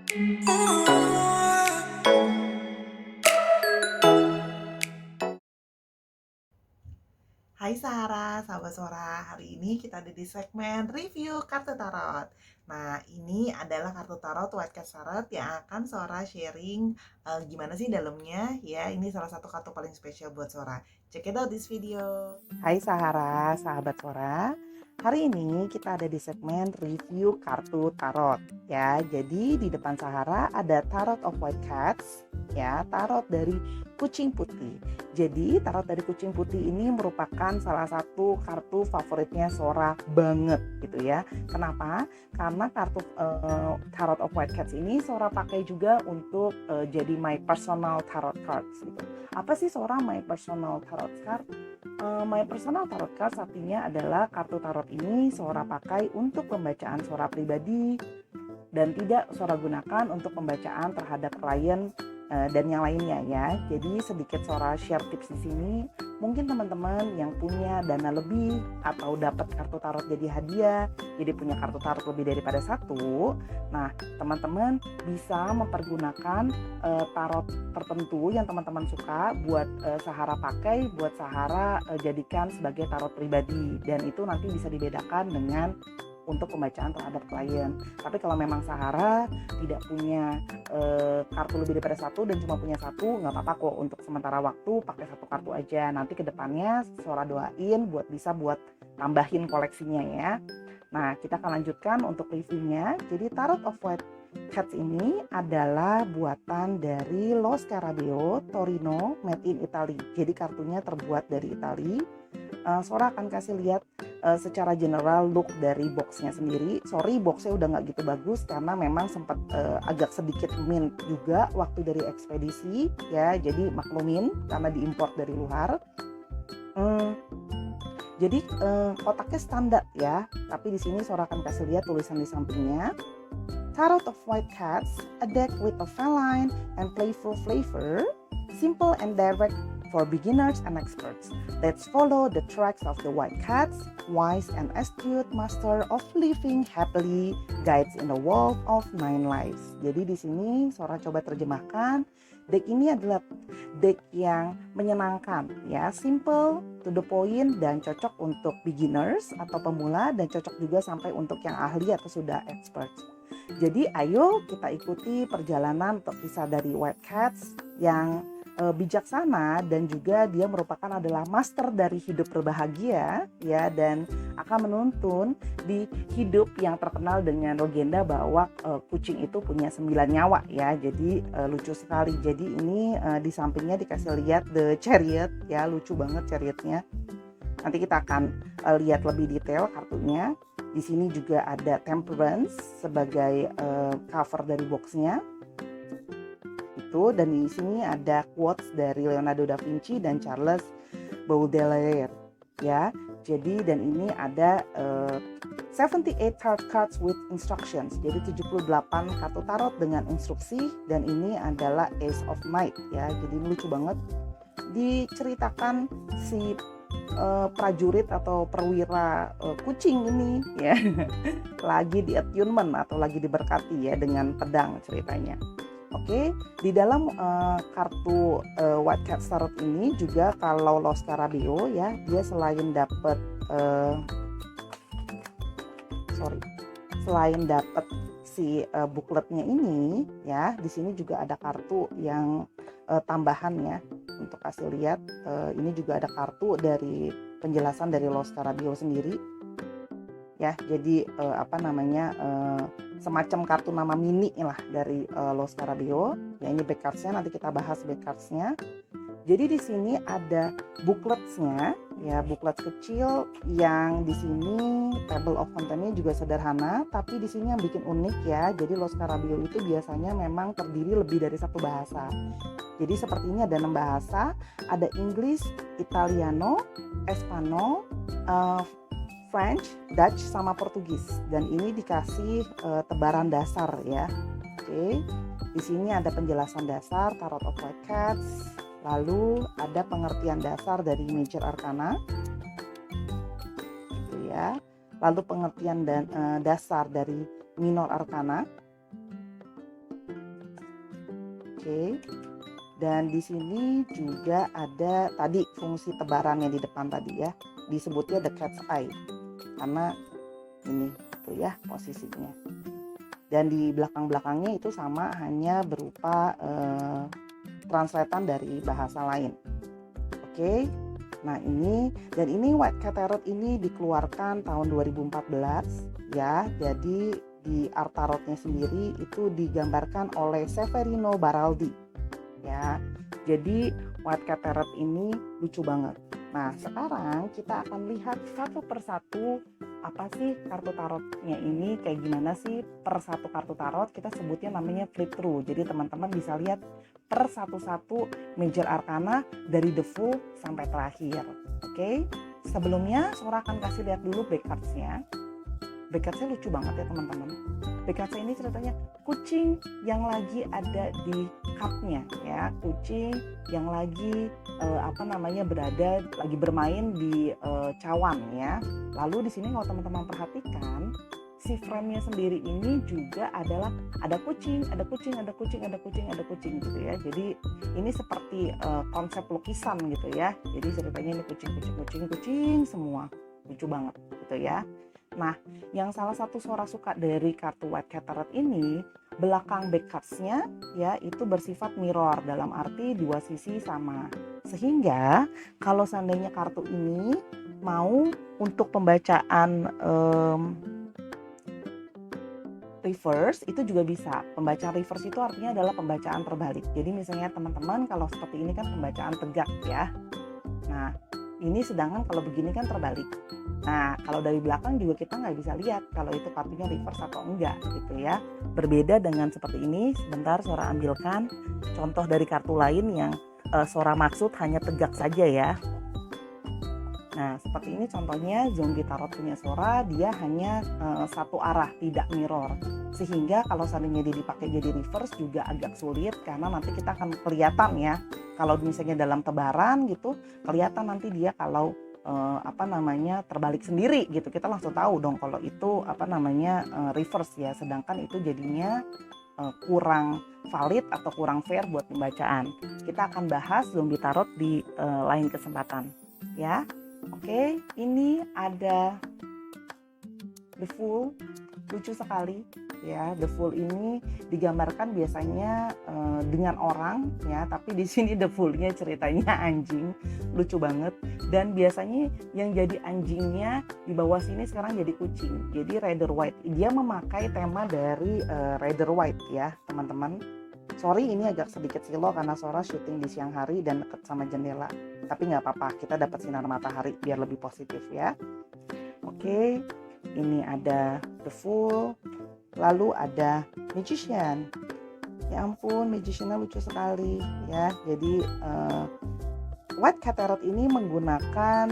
Hai Sarah, sahabat Sora. Hari ini kita ada di segmen review kartu tarot. Nah, ini adalah kartu tarot White Cat Tarot yang akan Sora sharing gimana sih dalamnya. Ya, ini salah satu kartu paling spesial buat Sora. Check it out this video. Hai Sahara, sahabat Sora. Hari ini kita ada di segmen review kartu tarot. Ya, jadi di depan Sahara ada Tarot of White Cats, ya, tarot dari kucing putih. Jadi tarot dari kucing putih ini merupakan salah satu kartu favoritnya Sora banget gitu ya. Kenapa? Karena kartu Tarot of White Cats ini Sora pakai juga untuk jadi my personal tarot cards gitu. Apa sih Sora my personal tarot card? My personal tarot cards artinya adalah kartu tarot ini Sora pakai untuk pembacaan Sora pribadi dan tidak Sora gunakan untuk pembacaan terhadap klien dan yang lainnya ya. Jadi sedikit Sora share tips di sini. Mungkin teman-teman yang punya dana lebih atau dapat kartu tarot jadi hadiah, jadi punya kartu tarot lebih daripada satu. Nah, teman-teman bisa mempergunakan tarot tertentu yang teman-teman suka buat Sahara pakai, buat Sahara jadikan sebagai tarot pribadi, dan itu nanti bisa dibedakan dengan untuk pembacaan terhadap klien. Tapi kalau memang Sahara tidak punya kartu lebih daripada satu dan cuma punya satu, nggak apa-apa kok, untuk sementara waktu pakai satu kartu aja. Nanti kedepannya Sora doain buat bisa buat tambahin koleksinya ya. Nah, kita akan lanjutkan untuk reviewnya. Jadi Tarot of White Cats ini adalah buatan dari Lo Scarabeo Torino, made in Italy. Jadi kartunya terbuat dari Italia. Sora akan kasih lihat secara general look dari boxnya sendiri. Sorry, boxnya udah nggak gitu bagus karena memang sempat agak sedikit mint juga waktu dari ekspedisi ya, jadi maklumin karena diimpor dari luar. Jadi kotaknya standar ya, tapi di sini Sora akan kasih lihat tulisan di sampingnya. Tarot of White Cats, a deck with a feline and playful flavor, simple and direct for beginners and experts. Let's follow the tracks of the white cats, wise and astute master of living happily, guides in the world of 9 lives. Jadi di sini Sora coba terjemahkan, deck ini adalah deck yang menyenangkan ya, simple, to the point, dan cocok untuk beginners atau pemula, dan cocok juga sampai untuk yang ahli atau sudah expert. Jadi ayo kita ikuti perjalanan untuk kisah dari White Cats yang bijaksana, dan juga dia merupakan adalah master dari hidup berbahagia ya, dan akan menuntun di hidup yang terkenal dengan legenda bahwa kucing itu punya 9 nyawa ya. Jadi lucu sekali. Jadi ini di sampingnya dikasih lihat the chariot ya, lucu banget chariotnya. Nanti kita akan lihat lebih detail kartunya. Di sini juga ada Temperance sebagai cover dari boxnya. Dan di sini ada quotes dari Leonardo da Vinci dan Charles Baudelaire ya. Jadi dan ini ada 78 tarot cards with instructions. Jadi 78 kartu tarot dengan instruksi, dan ini adalah Ace of Knights ya. Jadi lucu banget. Diceritakan si prajurit atau perwira kucing ini ya lagi di attunement atau lagi diberkati ya dengan pedang ceritanya. Oke, di dalam kartu White Cat Tarot ini juga kalau Lo Scarabeo ya, dia selain dapat si bookletnya ini ya, di sini juga ada kartu yang tambahan ya, untuk kasih lihat. Ini juga ada kartu dari penjelasan dari Lo Scarabeo sendiri ya. Jadi semacam kartu nama mini lah dari Lo Scarabeo ya. Ini back cardsnya, nanti kita bahas back cardsnya. Jadi di sini ada bookletsnya ya, booklet kecil yang di sini table of contentnya juga sederhana, tapi di sini yang bikin unik ya. Jadi Lo Scarabeo itu biasanya memang terdiri lebih dari satu bahasa. Jadi seperti ini ada 6 bahasa, ada English, Italiano, Espanyol, French, Dutch, sama Portugis. Dan ini dikasih tebaran dasar ya. Oke. Di sini ada penjelasan dasar Tarot of White Cats. Lalu ada pengertian dasar dari Major Arcana. Gitu ya. Lalu pengertian dasar dari Minor Arcana. Oke. Dan di sini juga ada tadi fungsi tebaran yang di depan tadi ya. Disebutnya the cat's eye. Karena ini tuh ya posisinya. Dan di belakang-belakangnya itu sama, hanya berupa translatean dari bahasa lain. Oke. Nah ini, dan ini White Cat Tarot ini dikeluarkan tahun 2014 ya. Jadi di art tarotnya sendiri itu digambarkan oleh Severino Baraldi ya. Jadi White Cat Tarot ini lucu banget. Nah sekarang kita akan lihat satu persatu apa sih kartu tarotnya ini, kayak gimana sih per satu kartu tarot. Kita sebutnya namanya flip through. Jadi teman-teman bisa lihat per satu-satu major arcana dari the full sampai terakhir. Oke. Sebelumnya Sora akan kasih lihat dulu back cards-nya. Back cards-nya lucu banget ya teman-teman. Back cards ini ceritanya kucing yang lagi ada di cup-nya ya, kucing yang lagi berada lagi bermain di cawan ya. Lalu di sini kalau teman-teman perhatikan, si frame-nya sendiri ini juga adalah ada kucing gitu ya. Jadi ini seperti konsep lukisan gitu ya. Jadi ceritanya ini kucing semua, lucu banget gitu ya. Nah, yang salah satu Sora suka dari kartu White Cat Tarot ini, belakang back cards-nya ya itu bersifat mirror, dalam arti dua sisi sama. Sehingga kalau seandainya kartu ini mau untuk pembacaan reverse itu juga bisa. Pembacaan reverse itu artinya adalah pembacaan terbalik. Jadi misalnya teman-teman kalau seperti ini kan pembacaan tegak ya. Nah, ini sedangkan kalau begini kan terbalik. Nah, kalau dari belakang juga kita nggak bisa lihat kalau itu kartunya reverse atau enggak gitu ya. Berbeda dengan seperti ini. Sebentar Sora ambilkan contoh dari kartu lain yang Sora maksud hanya tegak saja ya. Nah, seperti ini contohnya zombie tarot punya Sora, dia hanya satu arah, tidak mirror. Sehingga kalau seandainya dia dipakai jadi reverse juga agak sulit, karena nanti kita akan kelihatan ya. Kalau misalnya dalam tebaran gitu, kelihatan nanti dia kalau terbalik sendiri gitu. Kita langsung tahu dong kalau itu reverse ya. Sedangkan itu jadinya kurang valid atau kurang fair buat pembacaan. Kita akan bahas zombie tarot di lain kesempatan ya. Oke, ini ada the Fool, lucu sekali ya. The Fool ini digambarkan biasanya dengan orang ya, tapi di sini the Fool-nya ceritanya anjing, lucu banget. Dan biasanya yang jadi anjingnya di bawah sini sekarang jadi kucing. Jadi Rider White, dia memakai tema dari Rider White ya teman-teman. Sorry ini agak sedikit silo karena Sora syuting di siang hari dan dekat sama jendela. Tapi nggak apa-apa, kita dapat sinar matahari biar lebih positif ya. Oke, ini ada The Fool, lalu ada Magician. Ya ampun, Magician-nya lucu sekali ya. Jadi White Cat Tarot ini menggunakan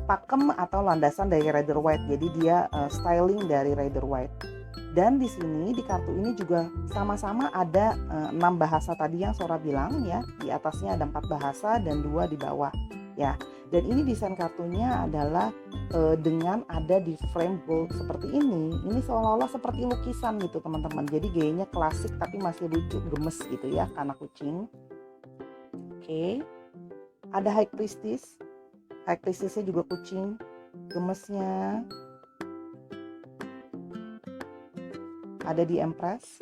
pakem atau landasan dari Rider White. Jadi dia styling dari Rider White. Dan di sini di kartu ini juga sama-sama ada 6 bahasa tadi yang Sora bilang ya. Di atasnya ada 4 bahasa dan 2 di bawah ya. Dan ini desain kartunya adalah dengan ada di frame gold seperti ini. Ini seolah-olah seperti lukisan gitu teman-teman. Jadi gayanya klasik tapi masih lucu, gemes gitu ya, karena kucing. Oke. Ada High Priestess. High Priestess-nya juga kucing, gemesnya. Ada di Empress.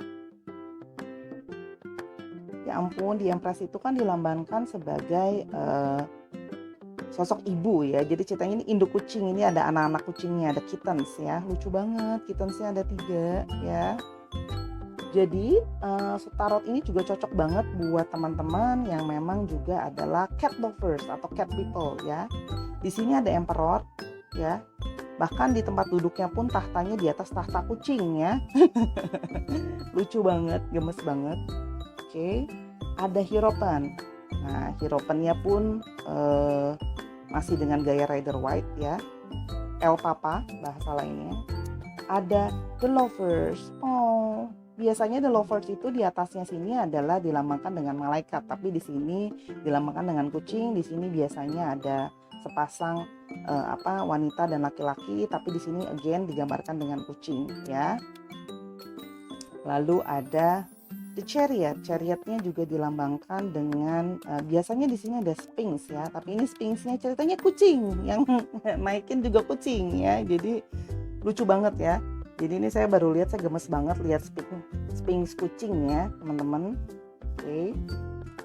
Ya ampun, di Empress itu kan dilambangkan sebagai sosok ibu ya. Jadi ceritanya ini induk kucing, ini ada anak-anak kucingnya, ada kittens ya. Lucu banget, kittensnya ada 3 ya. Jadi tarot ini juga cocok banget buat teman-teman yang memang juga adalah cat lovers atau cat people ya. Di sini ada Emperor ya. Bahkan di tempat duduknya pun tahtanya di atas tahta kucing ya. Lucu banget, gemes banget. Oke, ada Hierophant. Nah, Hierophant-nya pun masih dengan gaya Rider White ya. El Papa bahasa lainnya. Ada The Lovers. Oh, biasanya The Lovers itu di atasnya sini adalah dilambangkan dengan malaikat, tapi di sini dilambangkan dengan kucing. Di sini biasanya ada sepasang wanita dan laki-laki, tapi di sini again digambarkan dengan kucing ya. Lalu ada The chariot, chariotnya juga dilambangkan dengan biasanya di sini ada sphinx ya, tapi ini sphinxnya ceritanya kucing, yang naikin juga kucing ya, jadi lucu banget ya. Jadi ini saya baru lihat, saya gemes banget lihat sphinx kucing ya teman-teman. Oke.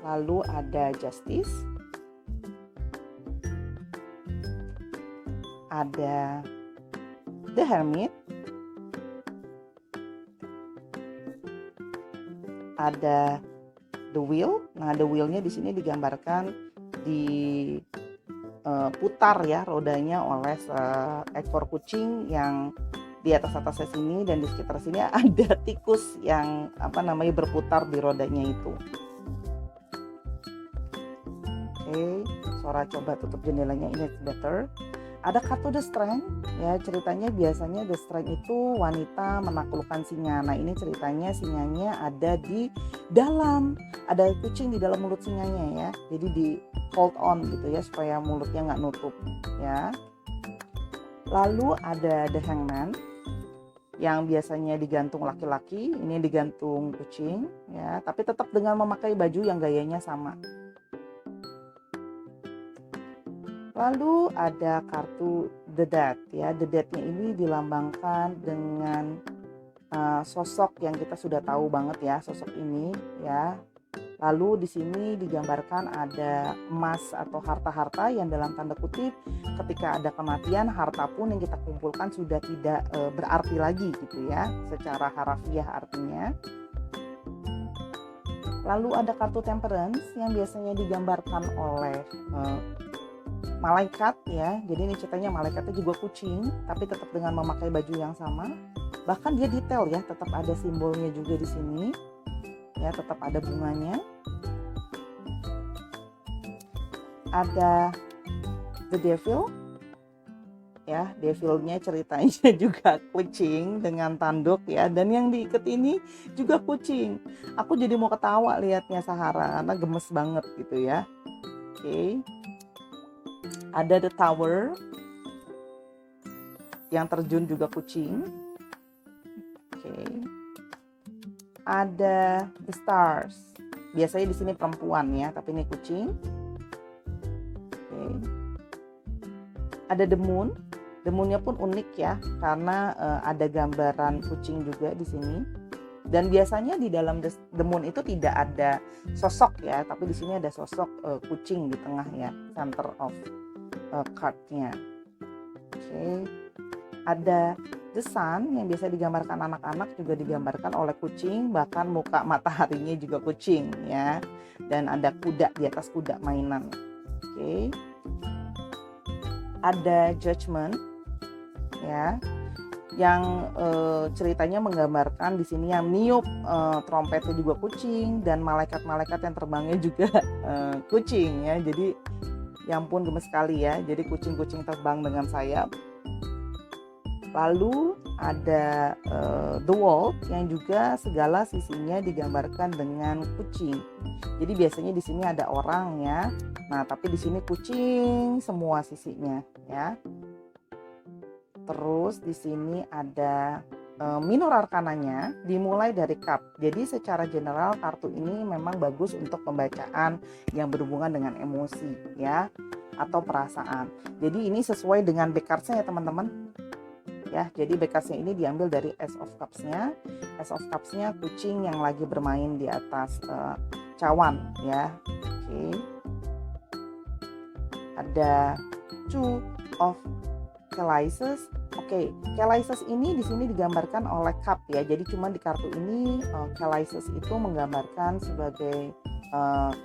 Lalu ada justice, ada the hermit, ada the wheel. Nah, the wheel-nya di sini digambarkan putar ya rodanya oleh seekor kucing yang di atasnya sini, dan di sekitar sini ada tikus yang berputar di rodanya itu. Oke, Sora coba tutup jendelanya, ini better. Ada kartu The Strength ya, ceritanya biasanya The Strength itu wanita menaklukkan singa. Nah, ini ceritanya singanya ada di dalam, ada kucing di dalam mulut singanya ya, jadi di hold on gitu ya supaya mulutnya nggak nutup ya. Lalu ada The Hangman yang biasanya digantung laki-laki, ini digantung kucing ya, tapi tetap dengan memakai baju yang gayanya sama. Lalu ada kartu The Dead ya, The Dead-nya ini dilambangkan dengan sosok yang kita sudah tahu banget ya, sosok ini ya. Lalu di sini digambarkan ada emas atau harta-harta yang dalam tanda kutip ketika ada kematian, harta pun yang kita kumpulkan sudah tidak berarti lagi gitu ya, secara harafiah artinya. Lalu ada kartu Temperance yang biasanya digambarkan oleh malaikat ya, jadi ini ceritanya malaikatnya juga kucing tapi tetap dengan memakai baju yang sama, bahkan dia detail ya, tetap ada simbolnya juga di sini ya, tetap ada bunganya. Ada the devil ya, devilnya ceritanya juga kucing dengan tanduk ya, dan yang diikat ini juga kucing. Aku jadi mau ketawa lihatnya Sahara karena gemes banget gitu ya. Oke. Ada the tower yang terjun juga kucing. Oke. Ada the stars. Biasanya di sini perempuan ya, tapi ini kucing. Oke. Ada the moon. The moon-nya pun unik ya, karena ada gambaran kucing juga di sini. Dan biasanya di dalam the moon itu tidak ada sosok ya, tapi di sini ada sosok kucing di tengah ya, center of card-nya. Oke. Ada the sun yang biasa digambarkan anak-anak juga digambarkan oleh kucing, bahkan muka mataharinya juga kucing ya. Dan ada kuda di atas kuda mainan. Oke. Ada judgment ya, yang ceritanya menggambarkan di sini yang niup trompetnya juga kucing, dan malaikat-malaikat yang terbangnya juga kucing ya. Jadi ya ampun gemes sekali ya, jadi kucing-kucing terbang dengan sayap. Lalu ada the wall yang juga segala sisinya digambarkan dengan kucing. Jadi biasanya di sini ada orang ya, nah tapi di sini kucing semua sisinya ya. Terus di sini ada minor arkananya dimulai dari cup. Jadi secara general kartu ini memang bagus untuk pembacaan yang berhubungan dengan emosi ya, atau perasaan. Jadi ini sesuai dengan back cards-nya ya teman-teman. Ya, jadi back cards-nya ini diambil dari Ace of Cups-nya. Ace of Cups-nya kucing yang lagi bermain di atas cawan ya. Oke. Ada Two of Chalices. Oke, Chalices ini di sini digambarkan oleh cup ya. Jadi cuma di kartu ini Chalices itu menggambarkan sebagai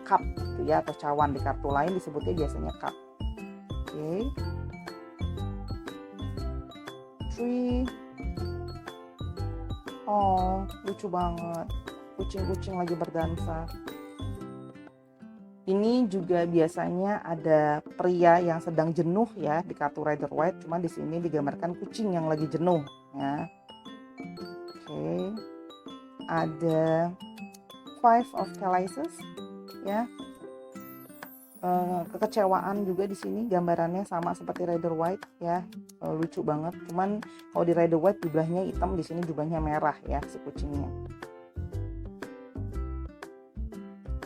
cup gitu ya, atau cawan. Di kartu lain disebutnya biasanya cup. Oke. Tree. Oh, lucu banget. Kucing-kucing lagi berdansa. Ini juga biasanya ada pria yang sedang jenuh ya di kartu Rider White, cuma di sini digambarkan kucing yang lagi jenuh ya. Oke. Ada Five of Chalices ya. Kekecewaan juga di sini gambarannya sama seperti Rider White ya. Lucu banget. Cuman kalau di Rider White jubahnya hitam, di sini jubahnya merah ya si kucingnya.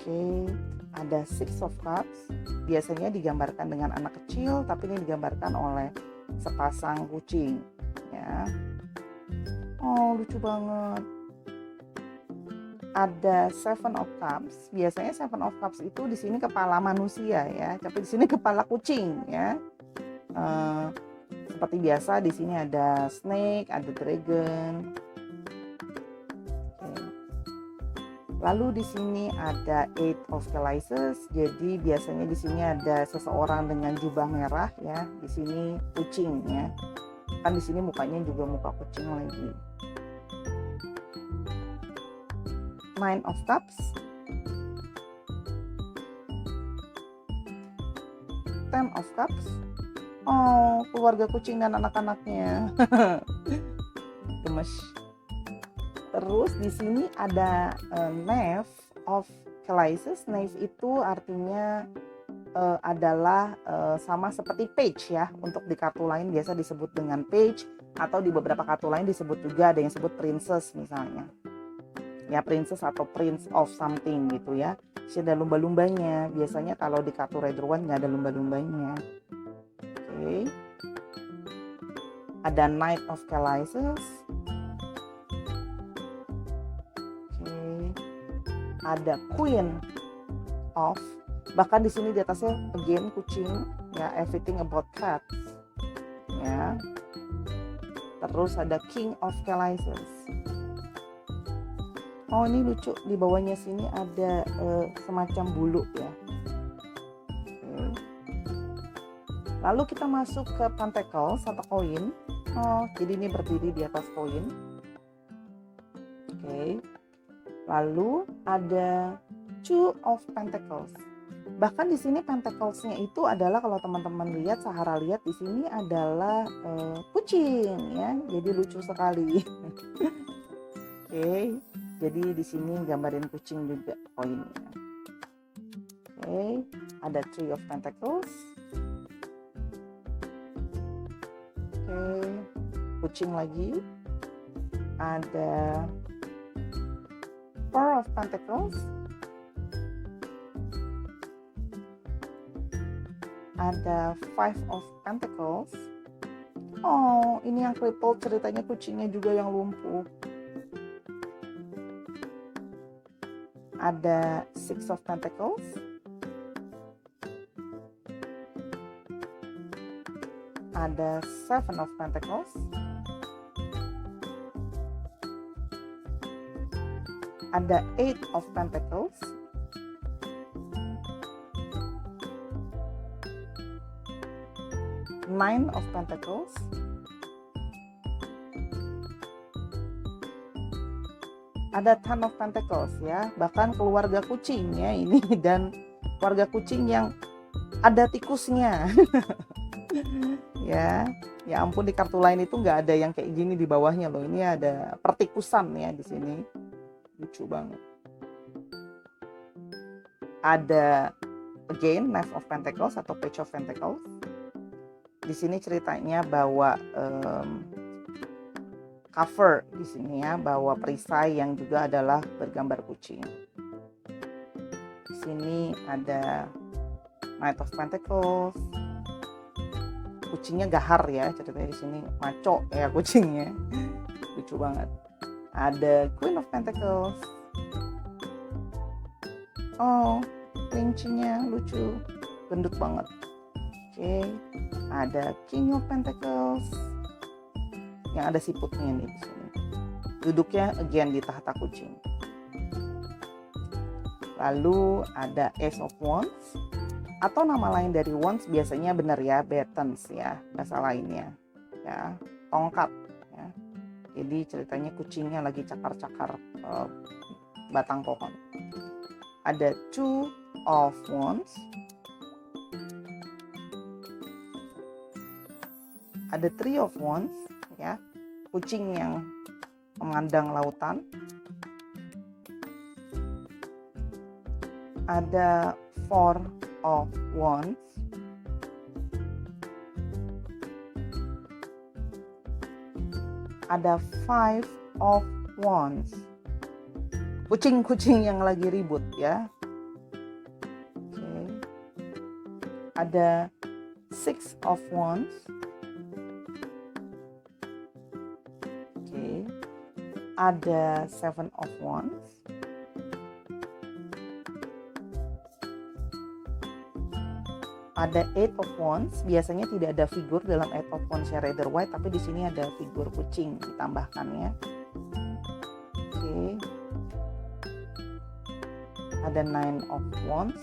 Oke, ada Six of Cups. Biasanya digambarkan dengan anak kecil, tapi ini digambarkan oleh sepasang kucing, ya. Oh, lucu banget. Ada Seven of Cups. Biasanya Seven of Cups itu di sini kepala manusia ya, tapi di sini kepala kucing ya. Seperti biasa di sini ada snake, ada dragon. Oke. Lalu di sini ada Eight of Chalices. Jadi biasanya di sini ada seseorang dengan jubah merah ya. Di sini kucing ya. Kan di sini mukanya juga muka kucing lagi. Nine of Cups. Ten of Cups. Oh, keluarga kucing dan anak-anaknya. Gemes. Terus di sini ada Knave of Chalices. Knave itu artinya adalah sama seperti page ya. Untuk di kartu lain biasa disebut dengan page, atau di beberapa kartu lain disebut juga ada yang disebut princess misalnya. Ya, princess atau prince of something gitu ya. Di sini ada lumba-lumbanya. Biasanya kalau di kartu Rider Waite nggak ada lumba-lumbanya. Oke. Ada Knight of Chalices. Ada Queen of, bahkan di sini di atasnya again kucing ya, everything about cats ya. Terus ada King of Chalices. Oh, ini lucu, di bawahnya sini ada semacam bulu ya. Lalu kita masuk ke Pentacles atau koin. Oh, jadi ini berdiri di atas koin. Oke. Lalu ada Two of Pentacles. Bahkan di sini Pentacles-nya itu adalah, kalau teman-teman lihat, Sahara lihat di sini adalah kucing ya. Jadi lucu sekali. Oke. Jadi di sini gambarin kucing juga koinnya. Oke, ada Three of Pentacles. Oke, kucing lagi. Ada Four of Pentacles. Ada Five of Pentacles. Oh, ini yang crippled, ceritanya kucingnya juga yang lumpuh. Ada Six of Pentacles. Ada Seven of Pentacles. Ada Eight of Pentacles. Nine of Pentacles. Ada Ten of Pentacles ya, bahkan keluarga kucing ya ini, dan keluarga kucing yang ada tikusnya. Ya ampun, di kartu lain itu nggak ada yang kayak gini di bawahnya loh. Ini ada pertikusan ya di sini. Lucu banget. Ada again Knight of Pentacles atau Page of Pentacles. Di sini ceritanya bahwa cover di sini ya, bahwa perisai yang juga adalah bergambar kucing. Di sini ada Knight of Pentacles. Kucingnya gahar ya, ceritanya di sini maco ya kucingnya. Lucu banget. Ada Queen of Pentacles. Oh, kelincinya lucu, gendut banget. Oke, ada King of Pentacles yang ada siputnya nih di sini. Duduknya again di tahta kucing. Lalu ada Ace of Wands, atau nama lain dari Wands biasanya benar ya, Batons ya, bahasa lainnya ya, tongkat ya. Jadi ceritanya kucingnya lagi cakar-cakar batang pohon. Ada Two of Wands. Ada Three of Wands ya, kucing yang memandang lautan. Ada Four of Wands. Ada Five of Wands. Kucing-kucing yang lagi ribut ya. ada Six of Wands. Oke. Ada Seven of Wands. Ada Eight of Wands. Biasanya tidak ada figur dalam Eight of Wands ya Rider White, tapi di sini ada figur kucing ditambahkannya. Oke. Ada Nine of Wands.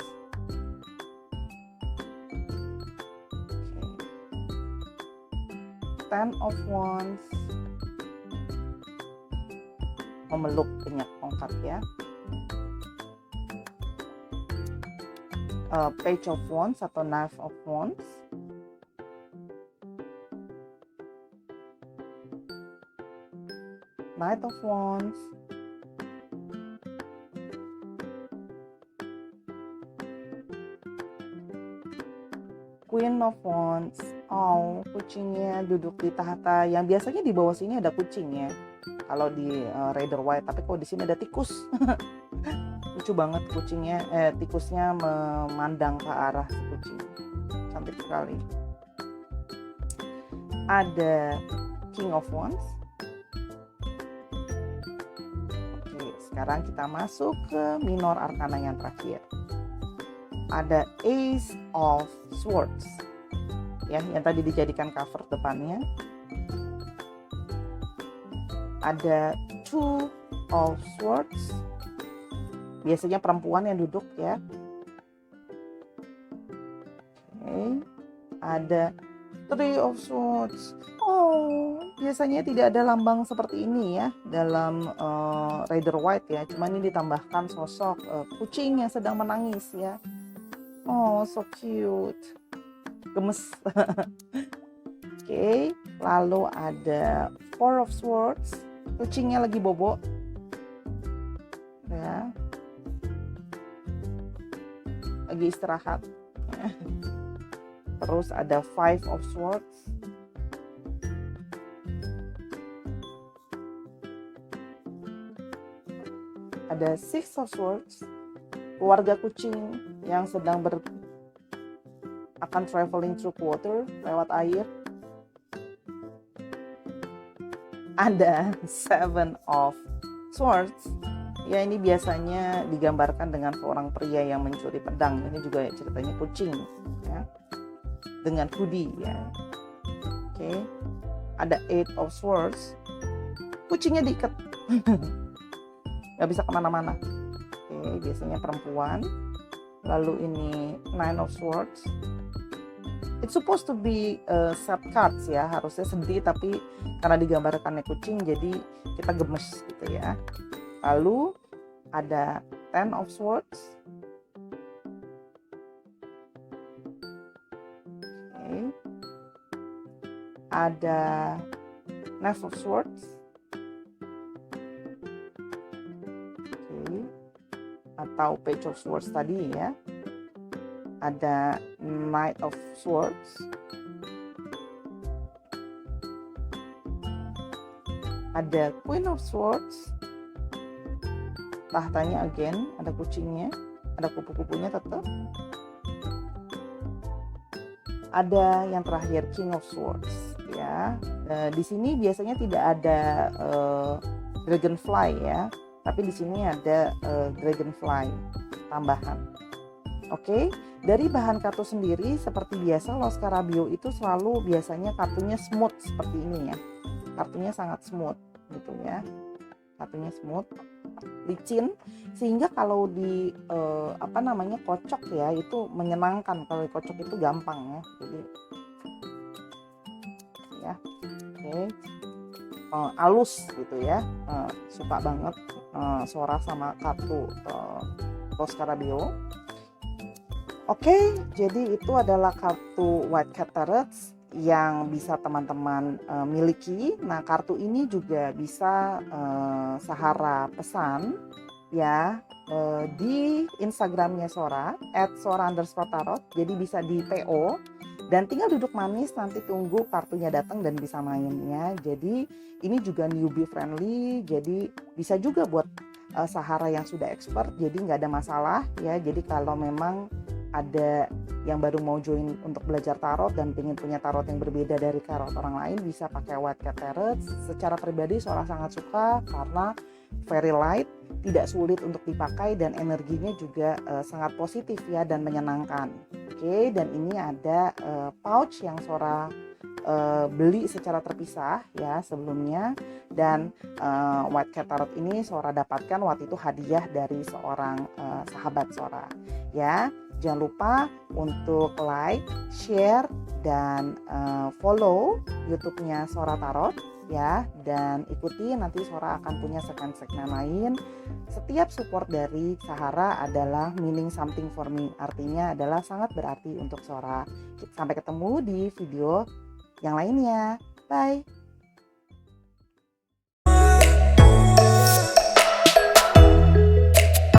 Ten of Wands, memeluk banyak tongkat ya. Page of Wands atau Knife of Wands. Knight of Wands. Queen of Wands. Oh, kucingnya duduk di tahta yang biasanya di bawah sini ada kucing ya. Kalau di Rider White, tapi kok di sini ada tikus. Lucu banget kucingnya, tikusnya memandang ke arah si kucing. Cantik sekali. Ada King of Wands. Oke, sekarang kita masuk ke minor arcana yang terakhir. Ada Ace of Swords. Ya, yang tadi dijadikan cover depannya. Ada Two of Swords. Biasanya perempuan yang duduk ya. Oke. Ada Three of Swords. Oh, biasanya tidak ada lambang seperti ini ya dalam Rider White ya. Cuma ini ditambahkan sosok kucing yang sedang menangis ya. Oh, so cute. Gemes. Oke, lalu ada Four of Swords. Kucingnya lagi bobo. Ya. Lagi istirahat. Terus ada Five of Swords. Ada Six of Swords. Keluarga kucing yang sedang akan traveling through water, lewat air. Ada Seven of Swords. Ya, ini biasanya digambarkan dengan seorang pria yang mencuri pedang. Ini juga ceritanya kucing ya. Dengan hoodie ya. Oke. Ada Eight of Swords. Kucingnya diikat. Gak bisa kemana-mana. Oke, biasanya perempuan. Lalu ini Nine of Swords. It's supposed to be sad cards ya, harusnya sedih, tapi karena digambarkannya kucing jadi kita gemes gitu ya. Lalu ada Ten of Swords. Okay. Ada Knife of Swords. Okay. Atau Page of Swords tadi ya. Ada Knight of Swords. Ada Queen of Swords. Tahtanya again, ada kucingnya, ada kupu-kupunya tetap. Ada yang terakhir King of Swords ya. Di sini biasanya tidak ada dragonfly ya, tapi di sini ada dragonfly tambahan. Oke, dari bahan kartu sendiri seperti biasa Los Scarabeo itu selalu biasanya kartunya smooth seperti ini ya. Kartunya sangat smooth gitu ya. Kartunya smooth, licin, sehingga kalau di kocok ya itu menyenangkan. Kalau dikocok itu gampang ya. Jadi ya. Oke. Halus gitu ya. Suka banget Sora sama kartu Los Scarabeo. Oke, jadi itu adalah kartu White Cat Tarot yang bisa teman-teman miliki. Nah, kartu ini juga bisa Sahara pesan ya di Instagramnya Sora @sora_tarot. Jadi bisa di PO dan tinggal duduk manis, nanti tunggu kartunya datang dan bisa mainnya. Jadi ini juga newbie friendly, jadi bisa juga buat Sahara yang sudah expert, jadi nggak ada masalah ya. Jadi kalau memang ada yang baru mau join untuk belajar tarot dan pengen punya tarot yang berbeda dari tarot orang lain, bisa pakai White Cat Tarot. Secara pribadi Sora sangat suka karena very light, tidak sulit untuk dipakai, dan energinya juga sangat positif ya dan menyenangkan. Oke, dan ini ada pouch yang Sora beli secara terpisah ya sebelumnya, dan White Cat Tarot ini Sora dapatkan waktu itu hadiah dari seorang sahabat Sora ya. Jangan lupa untuk like, share, dan follow YouTube-nya Sora Tarot ya, dan ikuti, nanti Sora akan punya segmen-segmen lain. Setiap support dari Sahara adalah meaning something for me, artinya adalah sangat berarti untuk Sora. Sampai ketemu di video yang lainnya. Bye.